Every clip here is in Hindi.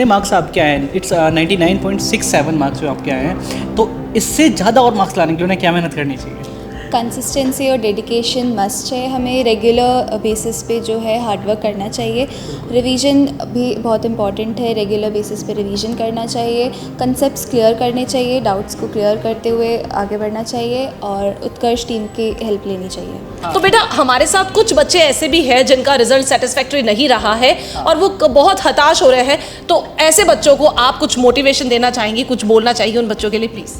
जितने मार्क्स आपके आए हैं, इट्स 99.67 मार्क्स जो आपके आए हैं, तो इससे ज़्यादा और मार्क्स लाने के लिए उन्हें क्या मेहनत करनी चाहिए? कंसिस्टेंसी और डेडिकेशन मस्ट है। हमें रेगुलर बेसिस पे जो है हार्ड वर्क करना चाहिए। रिवीजन भी बहुत इंपॉर्टेंट है, रेगुलर बेसिस पे रिवीजन करना चाहिए। कंसेप्ट्स क्लियर करने चाहिए, डाउट्स को क्लियर करते हुए आगे बढ़ना चाहिए और उत्कर्ष टीम की हेल्प लेनी चाहिए। तो बेटा, हमारे साथ कुछ बच्चे ऐसे भी हैं जिनका रिजल्ट सेटिस्फैक्टरी नहीं रहा है और वो बहुत हताश हो रहे हैं, तो ऐसे बच्चों को आप कुछ मोटिवेशन देना चाहेंगी, कुछ बोलना चाहिए उन बच्चों के लिए, प्लीज़?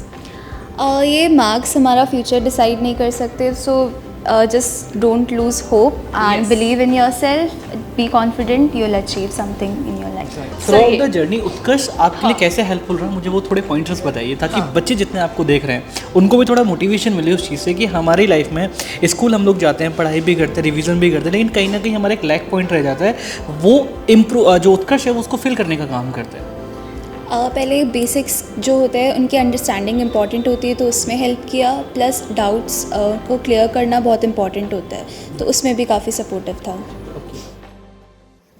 ये मार्क्स हमारा फ्यूचर डिसाइड नहीं कर सकते, so just don't lose hope and believe in yourself, be confident, you will achieve something in your life. Through the journey Utkarsh आपके लिए कैसे हेल्पफुल रहा, मुझे वो थोड़े पॉइंटर्स बताइए, ताकि बच्चे जितने आपको देख रहे हैं उनको भी थोड़ा मोटिवेशन मिले उस चीज़ से कि हमारी लाइफ में स्कूल हम लोग जाते हैं, पढ़ाई भी करते हैं, रिवीजन भी करते हैं, लेकिन कहीं ना कहीं हमारा एक लैक पॉइंट रह जाता है, वो इम्प्रूव जो उत्कर्ष है वो उसको फिल करने का काम करते हैं। पहले बेसिक्स जो होते हैं उनकी अंडरस्टैंडिंग इंपॉर्टेंट होती है, तो उसमें हेल्प किया, प्लस डाउट्स को क्लियर करना बहुत इंपॉर्टेंट होता है, तो उसमें भी काफ़ी सपोर्टिव था।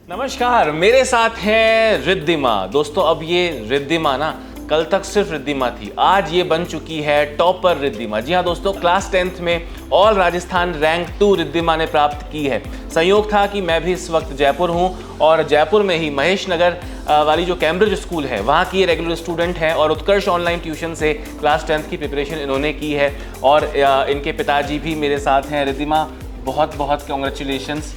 नमस्कार, मेरे साथ हैं रिद्धिमा। दोस्तों, अब ये रिद्धिमा ना कल तक सिर्फ रिद्धिमा थी, आज ये बन चुकी है टॉपर रिद्धिमा। जी हाँ दोस्तों, क्लास 10th में ऑल राजस्थान रैंक 2 रिद्धिमा ने प्राप्त की है। संयोग था कि मैं भी इस वक्त जयपुर हूँ और जयपुर में ही महेश नगर वाली जो कैम्ब्रिज स्कूल है वहाँ की ये रेगुलर स्टूडेंट है और उत्कर्ष ऑनलाइन ट्यूशन से क्लास 10th की प्रिपरेशन इन्होंने की है और इनके पिताजी भी मेरे साथ हैं। रिद्धिमा, बहुत बहुत कॉन्ग्रेचुलेशंस,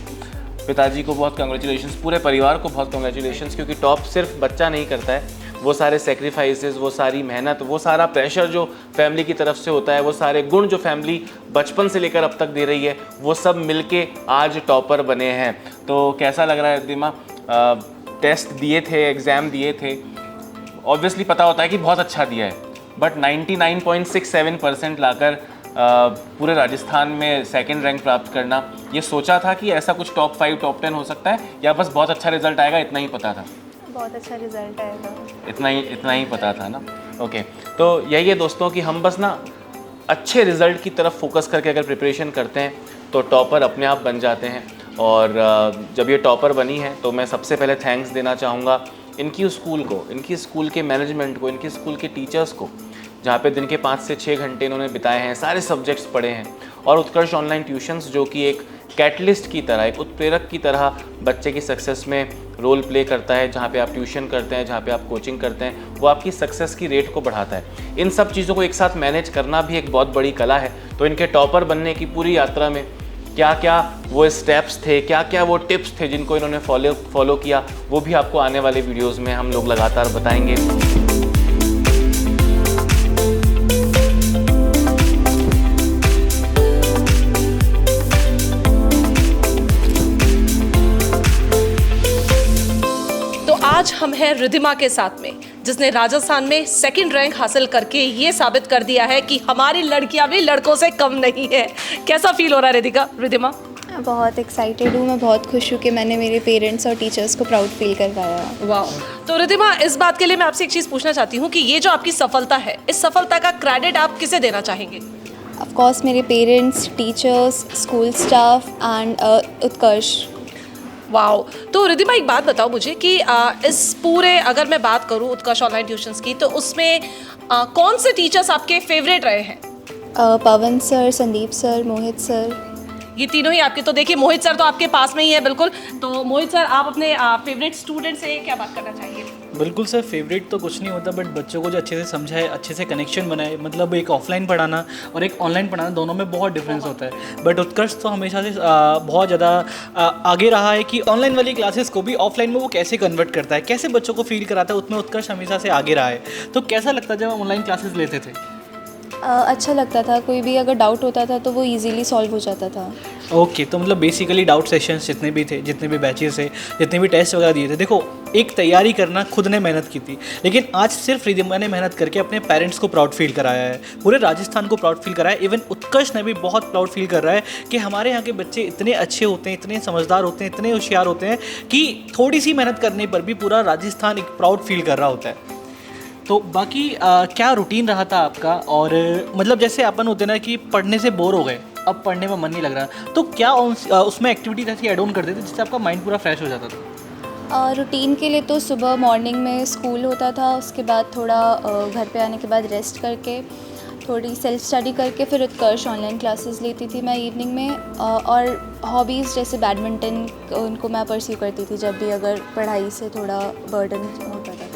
पिताजी को बहुत कॉन्ग्रेचुलेशंस, पूरे परिवार को बहुत कॉन्ग्रेचुलेशंस, क्योंकि टॉप सिर्फ बच्चा नहीं करता है, वो सारे सेक्रीफाइसेस, वो सारी मेहनत, वो सारा प्रेशर जो फैमिली की तरफ से होता है, वो सारे गुण जो फैमिली बचपन से लेकर अब तक दे रही है, वो सब मिलके आज टॉपर बने हैं। तो कैसा लग रहा है रिद्धिमा? टेस्ट दिए थे, एग्ज़ाम दिए थे, ऑब्वियसली पता होता है कि बहुत अच्छा दिया है, बट 99.67% लाकर पूरे राजस्थान में सेकंड रैंक प्राप्त करना, ये सोचा था कि ऐसा कुछ टॉप 5 टॉप 10 हो सकता है, या बस बहुत अच्छा रिजल्ट आएगा इतना ही पता था? बहुत अच्छा रिजल्ट आएगा, इतना ही पता था ना। ओके, तो यही है दोस्तों कि हम बस ना अच्छे रिजल्ट की तरफ फोकस करके अगर प्रिपरेशन करते हैं तो टॉपर अपने आप बन जाते हैं। और जब ये टॉपर बनी है तो मैं सबसे पहले थैंक्स देना चाहूँगा इनकी स्कूल को, इनकी स्कूल के मैनेजमेंट को, इनकी स्कूल के टीचर्स को, जहाँ पे दिन के 5 से 6 घंटे इन्होंने बिताए हैं, सारे सब्जेक्ट्स पढ़े हैं, और उत्कर्ष ऑनलाइन ट्यूशन्स जो कि एक कैटलिस्ट की तरह, एक उत्प्रेरक की तरह बच्चे की सक्सेस में रोल प्ले करता है। जहाँ पे आप ट्यूशन करते हैं, जहाँ पे आप कोचिंग करते हैं, वो आपकी सक्सेस की रेट को बढ़ाता है। इन सब चीज़ों को एक साथ मैनेज करना भी एक बहुत बड़ी कला है। तो इनके टॉपर बनने की पूरी यात्रा में क्या क्या वो स्टेप्स थे, क्या क्या वो टिप्स थे जिनको इन्होंने फॉलो किया, वो भी आपको आने वाले वीडियोज़ में हम लोग लगातार बताएंगे। आज हम हैं रिद्धिमा के साथ में, जिसने राजस्थान में सेकंड रैंक हासिल करके ये साबित कर दिया है कि हमारी लड़कियां भी लड़कों से कम नहीं है। कैसा फील हो रहा है रिद्धिमा? बहुत एक्साइटेड हूँ, मैं बहुत खुश हूँ कि मैंने मेरे पेरेंट्स और टीचर्स को प्राउड फील करवाया। वाह। तो रिद्धिमा, इस बात के लिए मैं आपसे एक चीज़ पूछना चाहती हूँ कि ये जो आपकी सफलता है, इस सफलता का क्रेडिट आप किसे देना चाहेंगे? ऑफ कोर्स मेरे parents, teachers, school staff and Utkarsh. Wow. तो रिद्धिमा, एक बात बताओ मुझे कि इस पूरे, अगर मैं बात करूँ उत्कर्ष ऑनलाइन ट्यूशन्स की, तो उसमें कौन से टीचर्स आपके फेवरेट रहे हैं? पवन सर, संदीप सर, मोहित सर, ये तीनों ही आपके। तो देखिए, मोहित सर तो आपके पास में ही है बिल्कुल। तो मोहित सर, आप अपने फेवरेट स्टूडेंट से क्या बात करना चाहिए? बिल्कुल सर, फेवरेट तो कुछ नहीं होता, बट बच्चों को जो अच्छे से समझाए, अच्छे से कनेक्शन बनाए, मतलब एक ऑफलाइन पढ़ाना और एक ऑनलाइन पढ़ाना, दोनों में बहुत डिफरेंस होता है। बट उत्कर्ष तो हमेशा से बहुत ज़्यादा आगे रहा है कि ऑनलाइन वाली क्लासेस को भी ऑफलाइन में वो कैसे कन्वर्ट करता है, कैसे बच्चों को फील कराता है, उसमें उत्कर्ष हमेशा से आगे रहा है। तो कैसा लगता है जब हम ऑनलाइन क्लासेस लेते थे? अच्छा लगता था, कोई भी अगर डाउट होता था तो वो इजीली सॉल्व हो जाता था। ओके, तो मतलब बेसिकली डाउट सेशंस जितने भी थे, जितने भी बैचेस थे, जितने भी टेस्ट वगैरह दिए थे, देखो एक तैयारी करना खुद ने मेहनत की थी, लेकिन आज सिर्फ रिद्धिमा ने मेहनत करके अपने पेरेंट्स को प्राउड फील कराया है, पूरे राजस्थान को प्राउड फील कराया है। इवन उत्कर्ष ने भी बहुत प्राउड फील कर रहा है कि हमारे यहाँ के बच्चे इतने अच्छे होते हैं, इतने समझदार होते हैं, इतने होशियार होते हैं कि थोड़ी सी मेहनत करने पर भी पूरा राजस्थान एक प्राउड फील कर रहा होता है। तो बाकी क्या रूटीन रहा था आपका? और मतलब जैसे अपन होते ना कि पढ़ने से बोर हो गए, अब पढ़ने में मन नहीं लग रहा, तो क्या उसमें एक्टिविटीज ऐसी ऐड ऑन करते थे जिससे आपका माइंड पूरा फ्रेश हो जाता था? रूटीन के लिए तो सुबह मॉर्निंग में स्कूल होता था, उसके बाद थोड़ा घर पे आने के बाद रेस्ट करके थोड़ी सेल्फ स्टडी करके फिर उत्कर्ष ऑनलाइन क्लासेस लेती थी मैं इवनिंग में, और हॉबीज़ जैसे बैडमिंटन उनको मैं परस्यू करती थी जब भी अगर पढ़ाई से थोड़ा बर्डन होता था।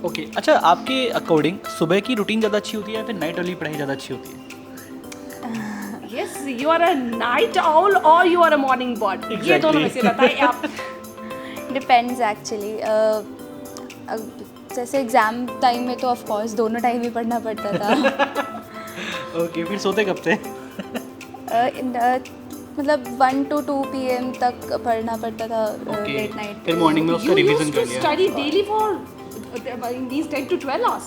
ओके अच्छा, आपके अकॉर्डिंग सुबह की रूटीन ज़्यादा अच्छी होती है या फिर नाइट वाली पढ़ाई ज़्यादा अच्छी होती है? Yes, you are a night owl or you are a morning bird. ये दोनों में से बताइए आप। डिपेंड्स एक्चुअली, जैसे एग्ज़ाम टाइम में तो ऑफ कोर्स दोनों टाइम ही पढ़ना पड़ता था। ओके फिर सोते कब थे? मतलब 1 to 2 PM तक पढ़ना पड़ता था लेट नाइट। फिर मॉर्निंग में उसका रिवीजन कर लिया। Study daily for these 10 to 12 hours.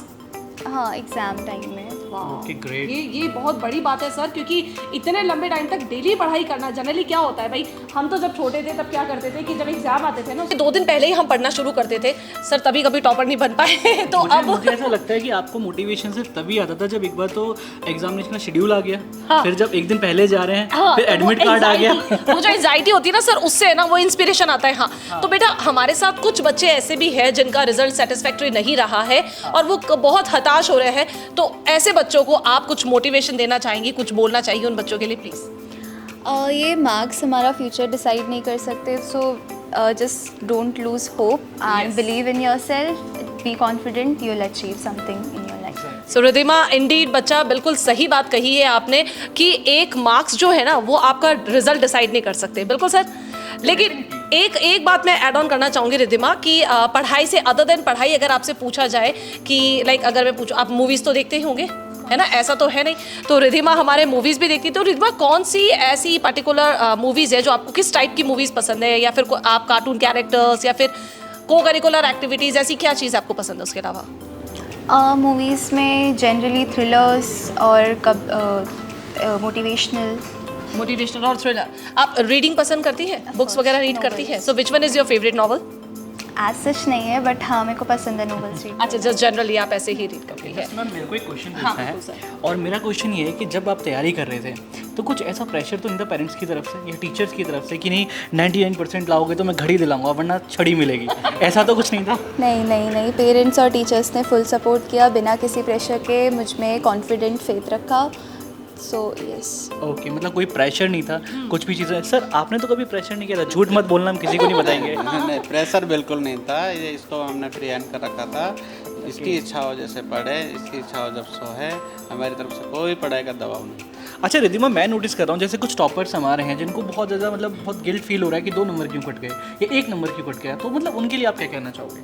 हाँ, एग्ज़ाम टाइम में। Okay great. ये बहुत बड़ी बात है सर, क्योंकि इतने लंबे टाइम तक डेली पढ़ाई करना, जनरली क्या होता है भाई, हम तो जब छोटे थे तब क्या करते थे कि जब एग्जाम आते थे ना, 2 दिन पहले ही हम पढ़ना शुरू करते थे सर, तभी कभी टॉपर नहीं बन पाए। तो मुझे ऐसा लगता है कि आपको मोटिवेशन सिर्फ तभी आता था जब एक बार तो एग्जामिनेशन का शेड्यूल आ गया। हाँ। फिर जब एक दिन पहले जा रहे हैं, हाँ, फिर तो एडमिट कार्ड आ गया। वो जो एंजाइटी होती है ना सर, उससे ना वो इंस्पिरेशन आता है। हाँ। तो बेटा हमारे साथ कुछ बच्चे ऐसे भी हैं जिनका रिजल्ट सेटिस्फैक्टरी नहीं रहा है और वो बहुत हताश हो रहे हैं, तो ऐसे बच्चों को आप कुछ मोटिवेशन देना चाहेंगी, कुछ बोलना चाहिए उन बच्चों के लिए प्लीज? ये मार्क्स हमारा फ्यूचर डिसाइड नहीं कर सकते, so just don't lose hope and believe in yourself, B confident, you will achieve something in your life. So Riddhima, Indeed बच्चा बिल्कुल सही बात कही है आपने कि एक मार्क्स जो है ना वो आपका रिजल्ट डिसाइड नहीं कर सकते। बिल्कुल सर, लेकिन एक बात मैं ऐड ऑन करना चाहूँगी रिद्धिमा कि पढ़ाई से अदर देन पढ़ाई अगर आपसे पूछा जाए कि लाइक अगर मैं पूछूँ, आप मूवीज़ तो देखते ही होंगे है ना, ऐसा तो है नहीं, तो रिद्धिमा हमारे मूवीज़ भी देखती, तो रिद्धिमा कौन सी ऐसी पर्टिकुलर मूवीज़ है जो आपको, किस टाइप की मूवीज़ पसंद है, या फिर आप कार्टून कैरेक्टर्स या फिर को करिकुलर एक्टिविटीज़, ऐसी क्या चीज़ आपको पसंद है उसके अलावा? मूवीज़ में जनरली थ्रिलर्स और मोटिवेशनल और थ्रिलर। आप रीडिंग पसंद करती है, बुक्स वगैरह रीड करती है? So which one is your favourite novel? As such नहीं है, बट हाँ मेरे को पसंद है नॉवेल्स रीड। अच्छा, जस्ट जनरली आप ऐसे ही रीड करती है? मैम मेरे को एक क्वेश्चन पूछना है, और मेरा क्वेश्चन ये है कि जब आप तैयारी कर रहे थे तो कुछ ऐसा प्रेशर तो नहीं था पेरेंट्स की तरफ से या टीचर्स की तरफ से कि नहीं 99% लाओगे तो मैं घड़ी दिलाऊंगा वरना छड़ी मिलेगी, ऐसा तो कुछ नहीं था? नहीं, पेरेंट्स और टीचर्स ने फुल सपोर्ट किया, बिना किसी प्रेशर के मुझ में कॉन्फिडेंट फेथ रखा, सो यस। ओके, मतलब कोई प्रेशर नहीं था कुछ भी चीज़ें। सर आपने तो कभी प्रेशर नहीं किया था? झूठ मत बोलना, हम किसी को नहीं बताएंगे। नहीं, प्रेशर बिल्कुल नहीं था, ये इसको हमने फ्री हैंड कर रखा था। इसकी इच्छा हो जैसे पढ़े, इसकी इच्छा हो जब सोए, हमारी तरफ से कोई पढ़ाई का दबाव नहीं। अच्छा रिद्धिमा, मैं नोटिस कर रहा हूँ जैसे कुछ टॉपर्स हमारे हैं जिनको बहुत ज़्यादा मतलब बहुत गिल्ट फील हो रहा है कि 2 नंबर क्यों कट गए या 1 नंबर क्यों कट गया, तो मतलब उनके लिए आप क्या कहना चाहोगे?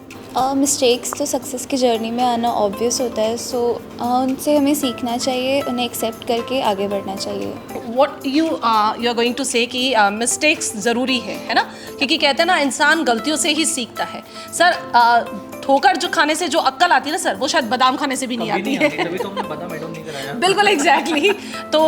मिस्टेक्स तो सक्सेस की जर्नी में आना ऑब्वियस होता है, सो उनसे हमें सीखना चाहिए, उन्हें एक्सेप्ट करके आगे बढ़ना चाहिए। What you are going to say कि मिस्टेक्स ज़रूरी है ना, क्योंकि कहते हैं ना इंसान गलतियों से ही सीखता है। सर ठोकर जो खाने से जो अक्ल आती है ना सर, वो शायद बादाम खाने से भी नहीं आती है। तभी तो हमने बादाम एडम नहीं कराया। बिल्कुल एग्जैक्टली। तो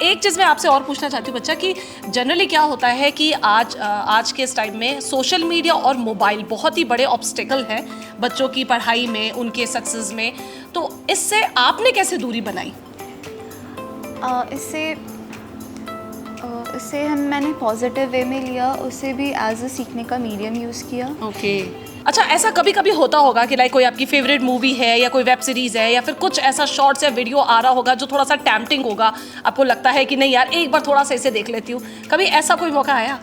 एक चीज़ मैं आपसे और पूछना चाहती हूँ बच्चा कि जनरली क्या होता है कि आज के इस टाइम में सोशल मीडिया और मोबाइल बहुत ही बड़े ऑब्स्टेकल हैं बच्चों की पढ़ाई में, उनके सक्सेस में, तो इससे आपने कैसे दूरी बनाई? इससे मैंने पॉजिटिव वे में लिया, उसे भी एज अ सीखने का मीडियम यूज़ किया। ओके। अच्छा, ऐसा कभी कभी होता होगा कि लाइक कोई आपकी फेवरेट मूवी है या कोई वेब सीरीज़ है या फिर कुछ ऐसा शॉर्ट्स या वीडियो आ रहा होगा जो थोड़ा सा टैम्पटिंग होगा, आपको लगता है कि नहीं यार एक बार थोड़ा सा इसे देख लेती हूँ, कभी ऐसा कोई मौका आया?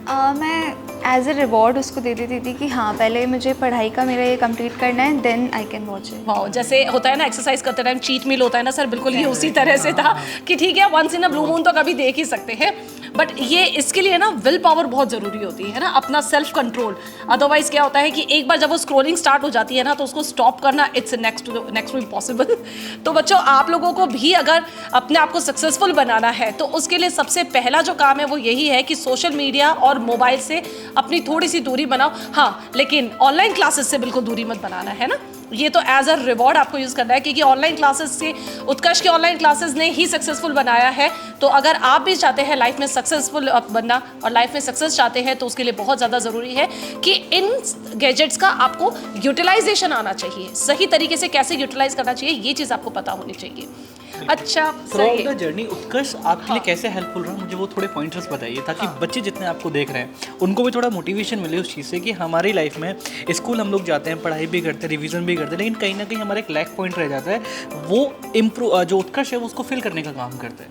मैं एज ए रिवॉर्ड उसको दे देती थी कि हाँ पहले मुझे पढ़ाई का मेरा ये कंप्लीट करना है, then I can watch it. Wow, जैसे होता है ना एक्सरसाइज करते टाइम चीट मील होता है ना सर, बिल्कुल ये उसी तरह से था कि ठीक है once in a blue moon तो कभी देख ही सकते हैं, बट ये इसके लिए ना विल पावर बहुत ज़रूरी होती है ना, अपना सेल्फ कंट्रोल। अदरवाइज क्या होता है कि एक बार जब वो स्क्रोलिंग स्टार्ट हो जाती है ना तो उसको स्टॉप करना इट्स नेक्स्ट टू इम्पॉसिबल। तो बच्चों, आप लोगों को भी अगर अपने आप को सक्सेसफुल बनाना है तो उसके लिए सबसे पहला जो काम है वो यही है कि सोशल मीडिया और मोबाइल से अपनी थोड़ी सी दूरी बनाओ। हाँ, लेकिन ऑनलाइन क्लासेस से बिल्कुल दूरी मत बनाना है ना, ये तो एज अ रिवॉर्ड आपको यूज़ करना है, क्योंकि ऑनलाइन क्लासेस से उत्कर्ष के ऑनलाइन क्लासेस ने ही सक्सेसफुल बनाया है। तो अगर आप भी चाहते हैं लाइफ में सक्सेसफुल बनना और लाइफ में सक्सेस चाहते हैं तो उसके लिए बहुत ज़्यादा ज़रूरी है कि इन गैजेट्स का आपको यूटिलाइजेशन आना चाहिए, सही तरीके से कैसे यूटिलाइज करना चाहिए ये चीज़ आपको पता होनी चाहिए। अच्छा थ्रू सही द जर्नी उत्कर्ष आपके लिए कैसे हेल्पफुल रहा, मुझे वो थोड़े पॉइंटर्स बताइए, ताकि बच्चे जितने आपको देख रहे हैं उनको भी थोड़ा मोटिवेशन मिले उस चीज़ से कि हमारी लाइफ में स्कूल हम लोग जाते हैं, पढ़ाई भी करते हैं, रिवीजन भी करते हैं, लेकिन कहीं ना कहीं हमारा एक लैक पॉइंट रह जाता है, वो इम्प्रूव जो उत्कर्ष है वो उसको फिल करने का काम करता है।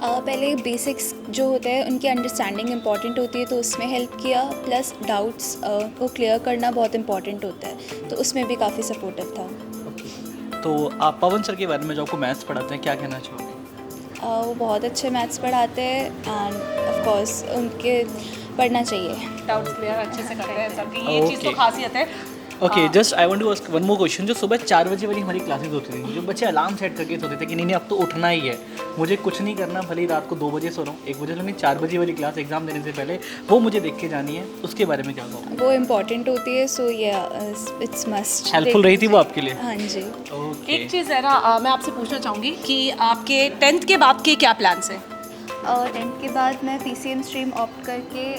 पहले बेसिक्स जो होते हैं उनकी अंडरस्टैंडिंग इम्पॉर्टेंट होती है, तो उसमें हेल्प किया, प्लस डाउट्स को क्लियर करना बहुत इम्पॉर्टेंट होता है, तो उसमें भी काफ़ी सपोर्टिव था। तो आप पवन सर के बारे में जो आपको मैथ्स पढ़ाते हैं क्या कहना चाहोगे? वो बहुत अच्छे मैथ्स पढ़ाते हैं एंड ऑफ कोर्स उनके पढ़ना चाहिए। डाउट्स क्लियर अच्छे से करते हैं सबकी, ये चीज़ तो Okay. खासियत है। Okay, just I want to ask one more question. जो सुबह 4 बजे वाली हमारी क्लासेस होती थी, जो बच्चे अलार्म सेट करके सोते थे कि नहीं अब तो उठना ही है, मुझे कुछ नहीं करना, भले ही रात को 2 बजे सो रहा हूँ, 1 बजे सोनी, 4 बजे वाली क्लास एग्जाम देने से पहले वो मुझे देख के जानी है, उसके बारे में क्या कहोगे? वो इम्पॉर्टेंट होती है, सो या इट्स मस्ट। हेल्पफुल रही थी वो आपके लिए? हाँ जी। ओके, एक चीज़ है ना, मैं आपसे पूछना चाहूँगी कि आपके 10th के बाद के क्या प्लान्स हैं? 10th के बाद मैं PCM स्ट्रीम ऑप्ट करके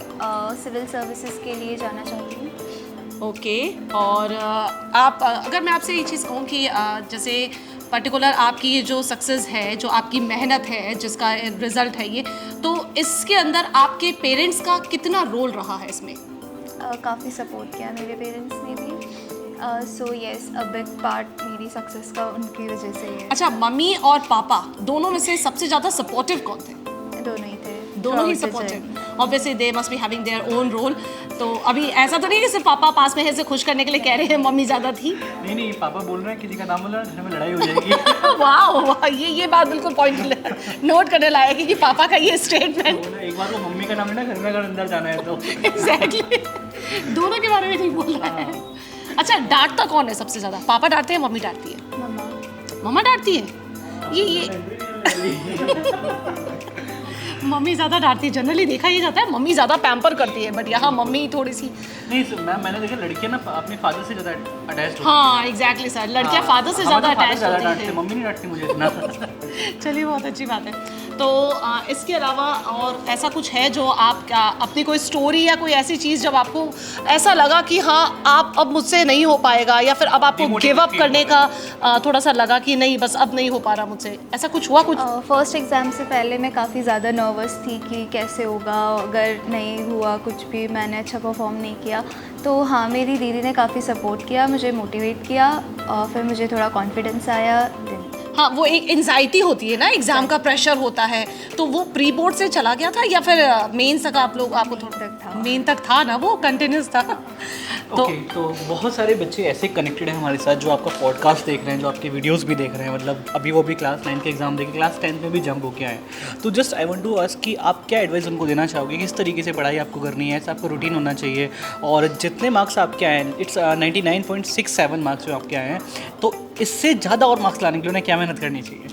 सिविल सर्विसेज के लिए जाना चाहती हूँ। ओके, और आप अगर मैं आपसे ये चीज़ कहूँ कि जैसे पर्टिकुलर आपकी ये जो सक्सेस है, जो आपकी मेहनत है, जिसका रिजल्ट है ये, तो इसके अंदर आपके पेरेंट्स का कितना रोल रहा है इसमें? काफ़ी सपोर्ट किया मेरे पेरेंट्स ने भी, so yes a big part मेरी सक्सेस का उनकी वजह से ही है। अच्छा, मम्मी और पापा दोनों में से सबसे ज़्यादा सपोर्टिव कौन थे? दोनों ही थे, दोनों ही throughout the supportive. Obviously they must be having their own role. तो अभी ऐसा तो नहीं कि सिर्फ पापा पास में है इसे खुश करने के लिए कह रहे हैं मम्मी ज़्यादा थी? नहीं, पापा बोल रहे हैं किसी का नाम बोल रहा है, घर में लड़ाई हो जाएगी। वाह, ये बात बिल्कुल पॉइंट नोट करने लायक है कि पापा का ये स्टेटमेंट। एक बार वो मम्मी का नाम लेना, घर में अगर अंदर जाना है तो। एग्जैक्टली, दोनों के बारे में नहीं बोल रहा है। अच्छा, डांटता कौन है सबसे ज़्यादा? पापा डांटते हैं, मम्मी डांटती है? मम्मा। मम्मा डांटती है। ये मम्मी ज़्यादा डांटती है। जनरली देखा ये जाता है मम्मी ज़्यादा पैम्पर करती है, बट यहाँ मम्मी थोड़ी सी। नहीं मैम, मैंने देखा लड़कियां ना अपने फादर से ज़्यादा अटैच होती हाँ एग्जैक्टली सर, लड़कियाँ फादर से ज़्यादा अटैच होती डांटती, हैं। मम्मी नहीं डांटती मुझे इतना। चलिए, बहुत अच्छी बात है। तो इसके अलावा और ऐसा कुछ है जो आप अपनी कोई स्टोरी या कोई ऐसी चीज़ जब आपको ऐसा लगा कि हाँ आप अब मुझसे नहीं हो पाएगा, या फिर अब आपको गिव अप करने का थोड़ा सा लगा कि नहीं बस अब नहीं हो पा रहा मुझसे, ऐसा कुछ हुआ? कुछ फर्स्ट एग्ज़ाम से पहले मैं काफ़ी ज़्यादा नर्वस थी कि कैसे होगा, अगर नहीं हुआ कुछ भी, मैंने अच्छा परफॉर्म नहीं किया, तो हाँ मेरी दीदी ने काफ़ी सपोर्ट किया, मुझे मोटिवेट किया, और फिर मुझे थोड़ा कॉन्फिडेंस आया। हाँ, वो एक एंजाइटी होती है ना, एग्जाम का प्रेशर होता है, तो वो प्री बोर्ड से चला गया था या फिर मेंस तक आपको थोड़ा तक था। मेन तक था ना, वो कंटिन्यूस था। तो ओके, तो बहुत सारे बच्चे ऐसे कनेक्टेड हैं हमारे साथ जो आपका पॉडकास्ट देख रहे हैं, जो आपके वीडियोस भी देख रहे हैं, मतलब अभी वो भी क्लास 9 के एग्जाम देके क्लास 10 में भी जंप होके आए। तो just I want to ask कि आप क्या एडवाइस उनको देना चाहोगे, किस तरीके से पढ़ाई आपको करनी है, ऐसा आपको रूटीन होना चाहिए, और जितने मार्क्स आपके आए हैं, इट्स 99.67 मार्क्स जो आपके आए हैं, तो इससे ज़्यादा और मार्क्स लाने के लिए उन्हें क्या मेहनत करनी चाहिए?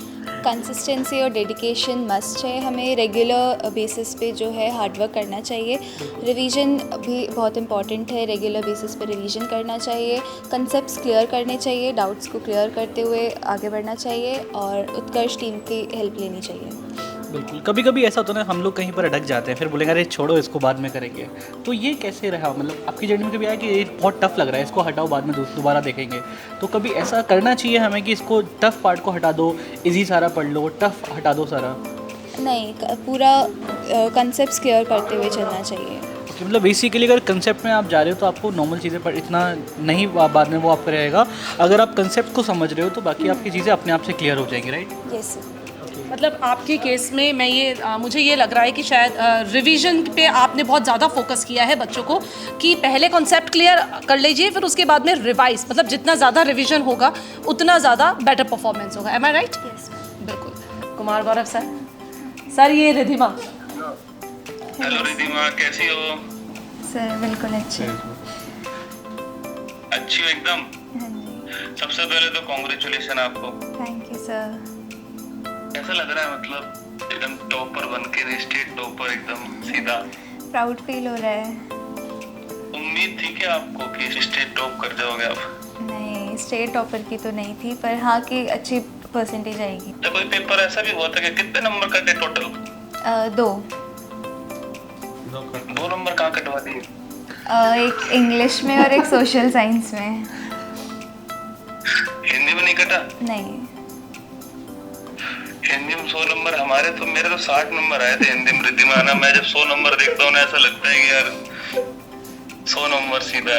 कंसिस्टेंसी और डेडिकेशन मस्ट है, हमें रेगुलर बेसिस पे जो है हार्डवर्क करना चाहिए, रिवीजन भी बहुत इंपॉर्टेंट है, रेगुलर बेसिस पे रिवीजन करना चाहिए, कंसेप्ट्स क्लियर करने चाहिए, डाउट्स को क्लियर करते हुए आगे बढ़ना चाहिए, और उत्कर्ष टीम की हेल्प लेनी चाहिए। बिल्कुल, कभी कभी ऐसा होता है ना, हम लोग कहीं पर अटक जाते हैं, फिर बोलेंगे अरे छोड़ो इसको बाद में करेंगे, तो ये कैसे रहा? मतलब आपकी जर्नी में कभी आया कि ये बहुत टफ लग रहा है, इसको हटाओ बाद में दोबारा देखेंगे, तो कभी ऐसा करना चाहिए हमें कि इसको टफ पार्ट को हटा दो, इजी सारा पढ़ लो, टफ हटा दो सारा? नहीं, पूरा कंसेप्ट्स क्लियर करते हुए चलना चाहिए। मतलब बेसिकली अगर कंसेप्ट में आप जा रहे हो तो आपको नॉर्मल चीज़ें पर इतना नहीं बाद में वो आपका रहेगा, अगर आप कंसेप्ट को समझ रहे हो तो बाकी आपकी चीज़ें अपने आप से क्लियर हो जाएंगी, राइट? यस। मतलब आपके केस में मैं मुझे ये लग रहा है कि शायद रिवीजन पे आपने बहुत ज़्यादा फोकस किया है बच्चों को, कि पहले कॉन्सेप्ट क्लियर कर लीजिए, फिर उसके बाद में रिवाइज, मतलब जितना ज़्यादा रिवीजन होगा उतना ज़्यादा बेटर परफॉर्मेंस होगा। एम आई राइट? यस। बिल्कुल। कुमार गौरव सर, ये रिधिमा। हेलो रिधिमा, कैसी हो? सर बिल्कुल अच्छे। अच्छी हो एकदम? हाँ जी। सबसे पहले तो कॉन्ग्रेचुलेशन आपको। Thank you sir. कैसा लग रहा है, मतलब एकदम टॉपर बन के, स्टेट टॉपर एकदम सीधा? प्राउड फील हो रहा है। उम्मीद थी क्या आपको कि स्टेट टॉप कर जाओगे आप? नहीं, स्टेट टॉपर की तो नहीं थी, पर हाँ कि अच्छी परसेंटेज आएगी। तो कोई पेपर ऐसा भी हुआ था कि कितने नंबर कटे टोटल? 2 नंबर कहाँ कटवा दिए? एक इंग्लिश में और एक सोशल साइंस में। हिंदी में नहीं कटा? नहीं। हिंदी में 100 नंबर हमारे तो, मेरे तो 60 नंबर आए थे हिंदी में रिद्धिमा ना। मैं जब 100 नंबर देखता हूँ ना, ऐसा लगता है कि यार 100 नंबर सीधा।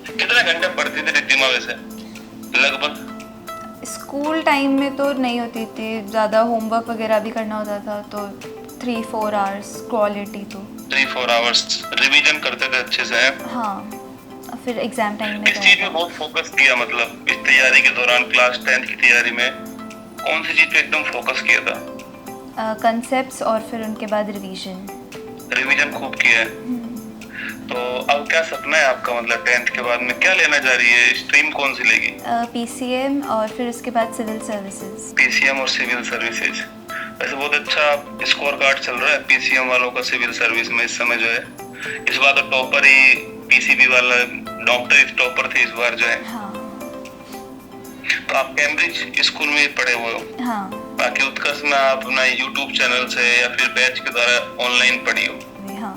कितने घंटे पढ़ती थी रिद्धिमा वैसे लगभग? स्कूल टाइम में तो नहीं होती थी ज़्यादा, होमवर्क वगैरह भी करना होता था, तो 3-4 आवर्स क्वालिटी तो। 3-4 आवर्स रिवीजन करते थे अच्छे से? हाँ, फिर एग्ज़ाम टाइम में किस चीज में बहुत फोकस किया, मतलब इस तैयारी के दौरान क्लास 10 की तैयारी में कौन सी चीज पे एकदम फोकस किया था? कंसेप्ट्स और फिर उनके बाद रिवीजन खूब किया है। तो अब क्या सपना है आपका, मतलब 10th के बाद में क्या लेना चाह रही है? स्ट्रीम कौन सी लेगी? PCM और फिर उसके बाद सिविल सर्विसेज। PCM और सिविल सर्विसेज, वैसे बहुत अच्छा स्कोर कार्ड चल रहा है PCM वालों का सिविल सर्विस में इस समय जो है। इस बार तो टॉपर ही PCB वाला डॉक्टर इस टॉपर थे इस बार जो है। हाँ तो आप कैम्ब्रिज स्कूल में पढ़े हुए हो? हाँ। बाकी उत्कर्ष में आप अपना यूट्यूब चैनल से या फिर बैच के द्वारा ऑनलाइन पढ़ी हो? हाँ।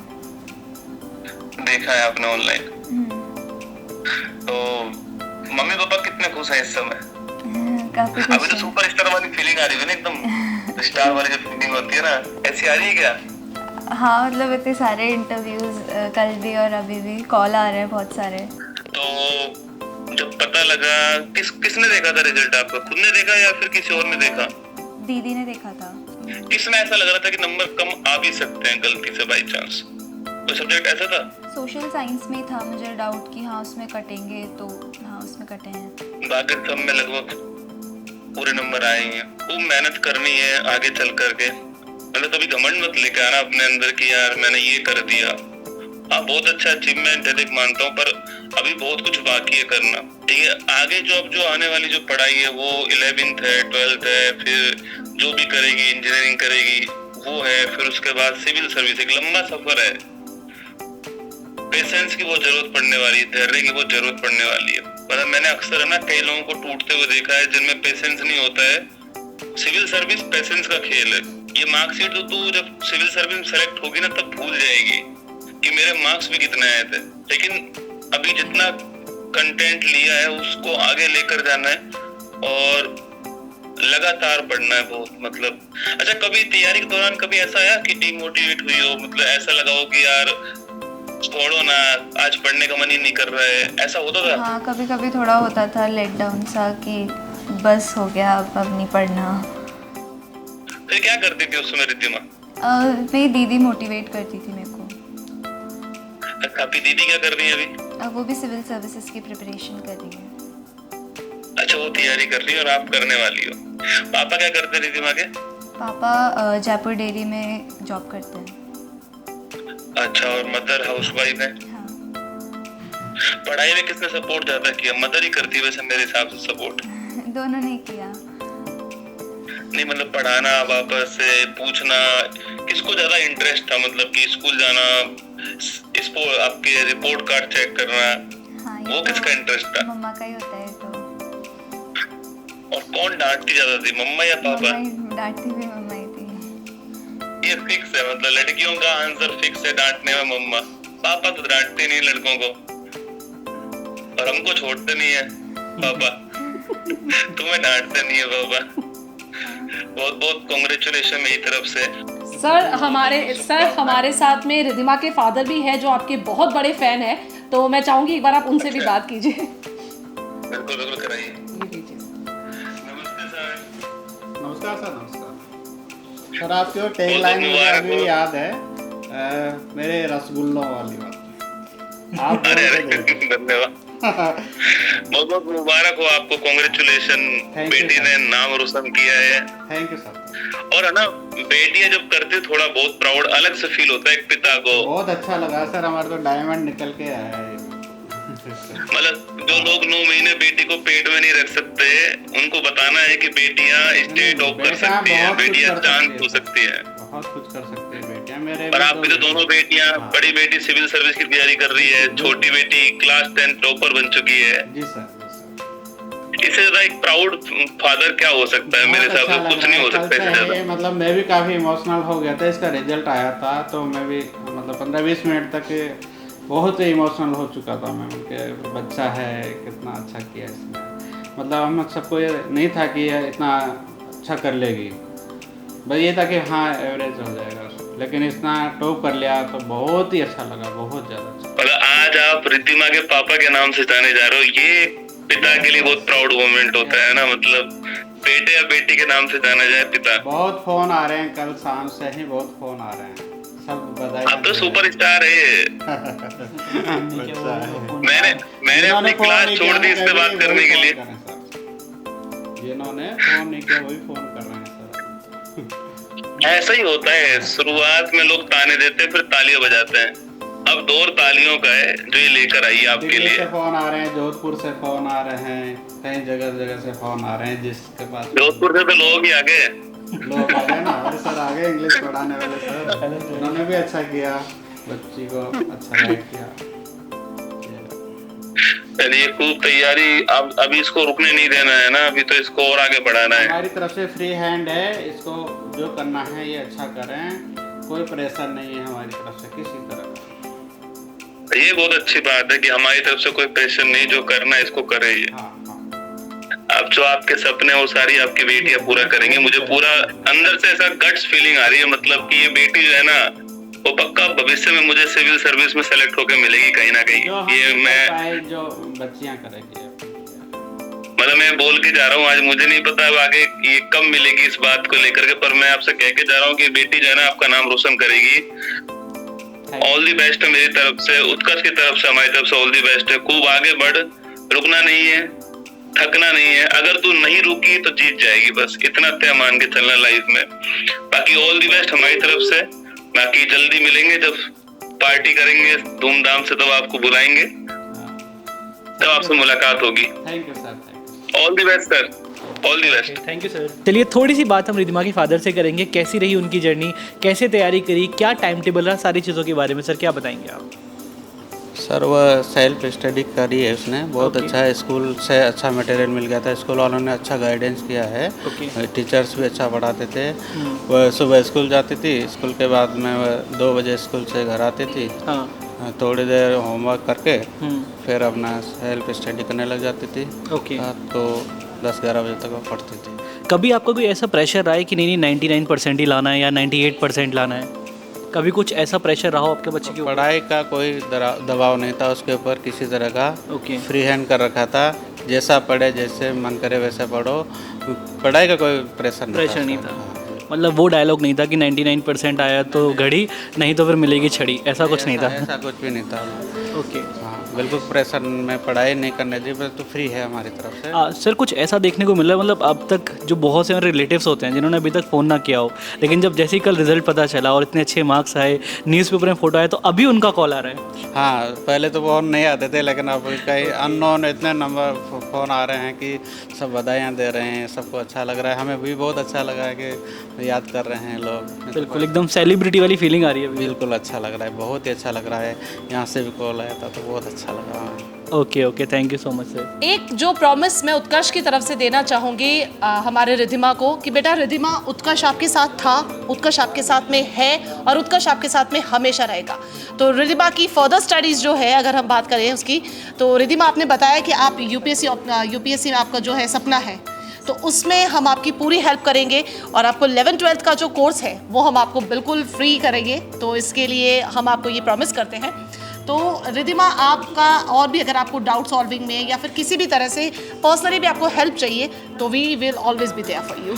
देखा है आपने ऑनलाइन? तो मम्मी पापा कितने खुश हैं इस समय? काफी अभी खुश तो हैं। सुपरस्टार वाली फीलिंग आ रही है ना, एकदम स्टार वाली जो फीलिंग होती है ना, ऐसी आ रही है क्या? हाँ, मतलब इतने सारे इंटरव्यूज कल भी और अभी भी कॉल आ रहे हैं बहुत सारे। तो जब पता लगा, किसने देखा था रिजल्ट आपका? खुद ने देखा या फिर किसी और ने देखा? दीदी ने देखा था। किसमें ऐसा लग रहा था कि नंबर कम आ भी सकते हैं गलती से बाई चांस? कोई सब्जेक्ट ऐसा था? सोशल साइंस में था मुझे डाउट कि हाँ उसमें कटेंगे, तो हाँ उसमें कटे हैं। बाकी सब में लगभग पूरे नंबर आए हैं। खूब मेहनत करनी है आगे चल करके। मतलब कभी घमंड मत लेके आना अपने अंदर कि यार मैंने ये कर दिया। हाँ, बहुत अच्छा अचीवमेंट है, देख मानता हूँ, पर अभी बहुत कुछ बाकी है करना। ठीक है, आगे जो अब जो आने वाली जो पढ़ाई है वो 11th है, 12th है, फिर जो भी करेगी इंजीनियरिंग करेगी वो है, फिर उसके बाद सिविल सर्विस। एक लंबा सफर है। पेशेंस की बहुत जरूरत पड़ने वाली है, धैर्य की बहुत जरूरत पड़ने वाली है। मतलब मैंने अक्सर है ना कई लोगों को टूटते हुए देखा है जिनमें पेशेंस नहीं होता है। सिविल सर्विस पेशेंस का खेल है। ये मार्कशीट तो तू जब सिविल सर्विस में सेलेक्ट होगी ना तब भूल जाएगी कि मेरे मार्क्स भी कितने आए थे। लेकिन अभी जितना कंटेंट लिया है उसको आगे लेकर जाना है और लगातार पढ़ना है बहुत। मतलब अच्छा, कभी तैयारी के दौरान कभी ऐसा आया कि डिमोटिवेट हुई हो? मतलब ऐसा लगा हो कि यार छोड़ो ना, आज पढ़ने का मन ही नहीं कर रहा है, ऐसा होता था? हाँ, कभी कभी थोड़ा होता था लेट डाउन सा कि बस हो गया, अब नहीं पढ़ना। फिर क्या करती थी उस समय रिद्धिमा? मेरी दीदी मोटिवेट करती थी मेरे को। आपकी दीदी क्या कर रही है अभी? अब वो भी सिविल सर्विसेज की प्रिपरेशन कर रही है। अच्छा, वो तैयारी कर रही है और आप करने वाली हो। पापा क्या करते रिद्धिमा के? पापा जयपुर डेयरी में जॉब करते हैं। अच्छा, और मदर हाउसवाइफ है? हाँ। पढ़ाई में किसने सपोर्ट ज्यादा किया? मदर ही करती है वैसे मेरे हिसाब से सपोर्ट। दोनों ने किया। नहीं मतलब पढ़ाना, वापस से पूछना, किसको ज्यादा इंटरेस्ट था? मतलब कि स्कूल जाना, इसको आपके रिपोर्ट कार्ड चेक करना, हाँ, वो किसका इंटरेस्ट था? मम्मा का ही होता है। तो और कौन डांटती ज्यादा थी, मम्मा या पापा? डांटती भी मम्मा ही थी। ये फिक्स है, मतलब लड़कियों का आंसर फिक्स है डांटने में मम्मा। पापा तो डांटते नहीं लड़कों को, और हमको छोड़ते नहीं है पापा। तुम्हें डांटते नहीं है पापा। बहुत बहुत कांग्रेचुलेशन मेरी तरफ से। सर हमारे साथ में रिद्धिमा के फादर भी है जो आपके बहुत बड़े फैन है, तो मैं चाहूंगी एक बार आप उनसे भी बात कीजिए। बिल्कुल बिल्कुल कराइए। नमस्ते सर। नमस्कार सर। नमस्कार सर। आपकी वो टैग लाइन मुझे अभी भी याद है, मेरे रसगुल्लों वाली बात आप अरे धन्यवाद। बहुत बहुत मुबारक हो आपको, कांग्रेचुलेशन। बेटी ने नाम रोशन किया है। Thank you sir. और है ना, बेटियां जब करते थोड़ा बहुत प्राउड अलग से फील होता है एक पिता को। बहुत अच्छा लगा सर, हमारे तो डायमंड निकल के आया है। मतलब जो लोग 9 महीने बेटी को पेट में नहीं रख सकते, उनको बताना है कि बेटियां स्टेट टॉप कर सकती हैं, बेटियां चांद छू सकती हैं, बहुत कुछ कर सकती है बेटियां। मेरे और आपकी तो दोनों बेटियां, बड़ी बेटी सिविल सर्विस की तैयारी कर रही है, छोटी बेटी क्लास 10 टॉपर बन चुकी है। जी सर। इससे ज्यादा एक प्राउड फादर क्या हो सकता है? मेरे हिसाब से कुछ नहीं हो सकता इससे ज्यादा। मतलब मैं भी काफी इमोशनल हो गया था, इसका रिजल्ट आया था तो मैं भी मतलब 15-20 मिनट तक बहुत ही इमोशनल हो चुका था मैं। उनके बच्चा है, कितना अच्छा किया इसने। मतलब हम सबको ये नहीं था कि ये इतना अच्छा कर लेगी। बस ये था कि हाँ एवरेज हो जाएगा, लेकिन इतना टॉप कर लिया तो बहुत ही अच्छा लगा, बहुत ज़्यादा अच्छा। मतलब आज आप रिद्धिमा के पापा के नाम से जाने जा रहे हो, ये पिता के लिए बहुत प्राउड मोमेंट होता है ना, मतलब बेटे या बेटी के नाम से जाना जाए पिता। बहुत फ़ोन आ रहे हैं, कल शाम से ही बहुत फ़ोन आ रहे हैं, सब बधाई। अब तो सुपरस्टार है। बच्चा है। मैंने अपनी क्लास छोड़ दी इससे बात करने के लिए। जिन्होंने फोन नहीं किया वही फोन कर रहे हैं सर। ऐसा ही होता है, शुरुआत में लोग ताने देते हैं, फिर तालियां बजाते हैं। अब दौर तालियों का है जो ये लेकर आई है आपके दिल्ली लिए। से फोन आ रहे हैं, जोधपुर से फोन आ रहे हैं, कई जगह जगह से फोन आ रहे हैं, जिसके पास जोधपुर से तो लोग ही आ गए। लोग आ गए ना, अरे सर आ गए इंग्लिश पढ़ाने वाले सर, उन्होंने भी अच्छा किया, बच्ची को अच्छा गाइड किया। ये खूब तैयारी, अब अभी इसको रुकने नहीं देना है ना, अभी तो इसको और आगे बढ़ाना है। हमारी तरफ से फ्री हैंड है, इसको जो करना है ये अच्छा करें, कोई प्रेशर नहीं है हमारी तरफ से किसी तरह का। ये बहुत अच्छी बात है कि हमारी तरफ से कोई प्रेशर नहीं, जो करना है इसको करे ये। हाँ हाँ अब जो आपके सपने वो सारी आपकी बेटियां पूरा करेंगी। मुझे पूरा अंदर से ऐसा गट्स फीलिंग आ रही है, मतलब कि ये बेटी जो है ना वो पक्का भविष्य में मुझे सिविल सर्विस में सेलेक्ट होकर मिलेगी कहीं ना कहीं। ये मैं जो बच्चियां करेगी, मतलब मैं बोल के जा रहा हूँ आज, मुझे नहीं पता अब आगे ये कब मिलेगी इस बात को लेकर के, पर मैं आपसे कह के जा रहा हूँ कि बेटी जो है ना आपका नाम रोशन करेगी। ऑल दी बेस्ट है मेरी तरफ से, उत्कर्ष की तरफ से, हमारी तरफ से ऑल दी बेस्ट है। खूब आगे बढ़, रुकना नहीं है, थकना नहीं है। अगर तू नहीं रुकी तो जीत जाएगी, बस इतना तय मान के चलना लाइफ में। बाकी ऑल दी बेस्ट हमारी तरफ से। बाकी जल्दी मिलेंगे, जब पार्टी करेंगे धूमधाम से तब आपको बुलाएंगे, तब आपसे मुलाकात होगी। Thank you sir, all the best sir, all the best. Thank you sir. चलिए थोड़ी सी बात हम रिद्धिमा के फादर से करेंगे, कैसी रही उनकी जर्नी, कैसे तैयारी करी, क्या टाइम टेबल रहा, सारी चीज़ों के बारे में सर क्या बताएंगे आप? सर वह सेल्फ स्टडी करी है उसने, बहुत Okay. अच्छा है, स्कूल से अच्छा मटेरियल मिल गया था, स्कूल वालों ने अच्छा गाइडेंस किया है। Okay. टीचर्स भी अच्छा पढ़ाते थे। वह सुबह स्कूल जाती थी, स्कूल के बाद में वह 2 बजे स्कूल से घर आती थी, हाँ। थोड़ी देर होमवर्क करके हम्म, फिर अपना सेल्फ स्टडी करने लग जाती थी। ओके। तो 10-11 बजे तक वो पढ़ती थी। कभी आपका कोई ऐसा प्रेशर रहा है कि नहीं 99% ही लाना है या 98% लाना है? कभी कुछ ऐसा प्रेशर रहा हो आपके बच्चे के ऊपर? पढ़ाई का कोई दबाव नहीं था उसके ऊपर किसी तरह का। ओके। फ्री हैंड कर रखा था, जैसा पढ़े, जैसे मन करे वैसे पढ़ो, पढ़ाई का कोई प्रेशर नहीं था। हाँ। मतलब वो डायलॉग नहीं था कि 99% आया तो घड़ी, नहीं तो फिर मिलेगी छड़ी, ऐसा कुछ नहीं था? ऐसा कुछ भी नहीं था। ओके। हाँ, बिल्कुल प्रेशर में पढ़ाई नहीं करने दी, बस तो फ्री है हमारी तरफ से। सर कुछ ऐसा देखने को मिला, मतलब अब तक जो बहुत से रिलेटिव्स होते हैं जिन्होंने अभी तक फ़ोन ना किया हो, लेकिन जब जैसे ही कल रिजल्ट पता चला और इतने अच्छे मार्क्स आए, न्यूज़पेपर में फ़ोटो आए, तो अभी उनका कॉल आ रहा है? हाँ, पहले तो फ़ोन नहीं आते थे, लेकिन अब कई अननोन इतने नंबर फ़ोन आ रहे हैं कि सब बधाइयाँ दे रहे हैं, सबको अच्छा लग रहा है। हमें भी बहुत अच्छा लगा है कि याद कर रहे हैं लोग। बिल्कुल एकदम सेलिब्रिटी वाली फीलिंग आ रही है अभी। बिल्कुल अच्छा लग रहा है, बहुत ही अच्छा लग रहा है। यहाँ से भी कॉल आया था तो बहुत अच्छा लगा। Okay okay, thank you so much sir. एक जो प्रॉमिस मैं उत्कर्ष की तरफ से देना चाहूँगी हमारे रिद्धिमा को, कि बेटा रिद्धिमा, उत्कर्ष आपके साथ था, उत्कर्ष आपके साथ में है और उत्कर्ष आपके साथ में हमेशा रहेगा। तो रिद्धिमा की फर्दर स्टडीज़ जो है, अगर हम बात करें उसकी, तो रिद्धिमा आपने बताया कि आप यूपीएससी में आपका जो है सपना है, तो उसमें हम आपकी पूरी हेल्प करेंगे और आपको 11th-12th का जो कोर्स है वो हम आपको बिल्कुल फ्री करेंगे। तो इसके लिए हम आपको ये प्रॉमिस करते हैं। तो रिद्धिमा, आपका और भी अगर आपको डाउट सॉल्विंग में या फिर किसी भी तरह से पर्सनली भी आपको हेल्प चाहिए, तो we will always be there for you.